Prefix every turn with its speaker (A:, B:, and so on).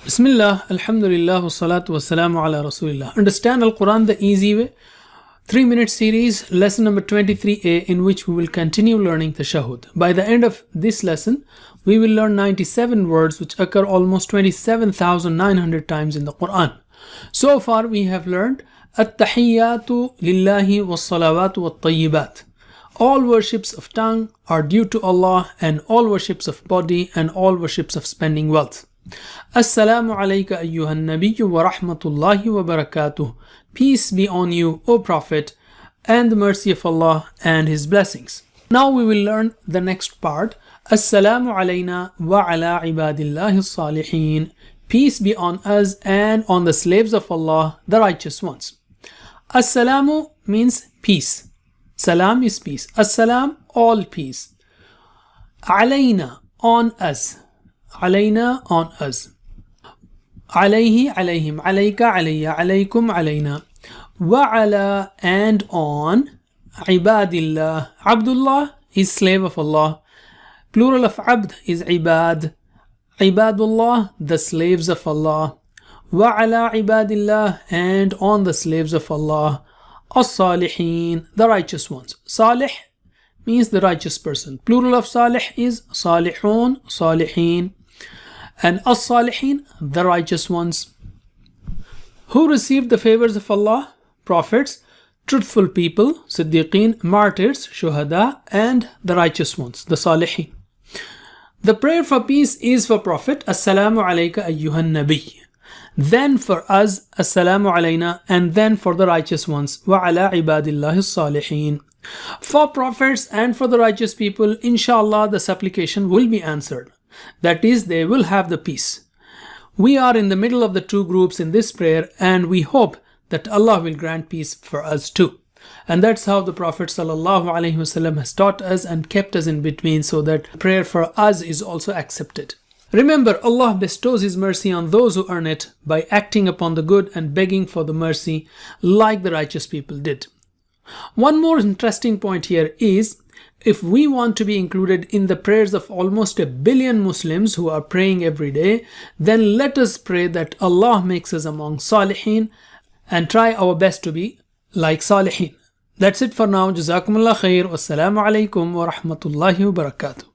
A: Bismillah, Alhamdulillah, wassalatu wassalamu ala Rasulillah. Understand Al-Quran the easy way. 3-minute series, lesson number 23a, in which we will continue learning Tashahuud. By the end of this lesson, we will learn 97 words which occur almost 27,900 times in the Quran. So far, we have learned At-Tahiyyatu Lillahi was-Salawatu wat-Tayyibat. All worships of tongue are due to Allah, and all worships of body, and all worships of spending wealth. Assalamu alayka ayyuhan nabiyyu wa rahmatullahi wa barakatuh. Peace be on you, O Prophet, and the mercy of Allah and His blessings. Now we will learn the next part. Assalamu alayna wa ala ibadillahi salihin. Peace be on us and on the slaves of Allah, the righteous ones. Assalamu means peace. Salam is peace. Assalam, all peace. Alayna, on us. Alayna, on us. Alayhi, alayhim, alayka, alayya, alaykum, alayna. Wa ala, and on. Ibadillah. Abdullah is slave of Allah. Plural of abd is ibad. Ibadullah, the slaves of Allah. Wa ala ibadillah, and on the slaves of Allah. As-salihin, the righteous ones. Salih means the righteous person. Plural of salih is salihun, salihin. And as-salihin, the righteous ones. Who received the favors of Allah? Prophets, truthful people, siddiqeen, martyrs, shuhada, and the righteous ones, the salihin. The prayer for peace is for Prophet, Assalamu alayka ayyuhan nabiy. Then for us, Assalamu alayna, and then for the righteous ones, wa ala ibadillahi salihin. For prophets and for the righteous people, inshallah, the supplication will be answered. That is, they will have the peace. We are in the middle of the two groups in this prayer, and we hope that Allah will grant peace for us too. And that's how the Prophet ﷺ has taught us and kept us in between, so that prayer for us is also accepted. Remember, Allah bestows His mercy on those who earn it by acting upon the good and begging for the mercy like the righteous people did. One more interesting point here is, if we want to be included in the prayers of almost 1 billion Muslims who are praying every day, then let us pray that Allah makes us among Salihin and try our best to be like Salihin. That's it for now. Jazakumullah khair. Wassalamu alaikum wa rahmatullahi wa barakatuh.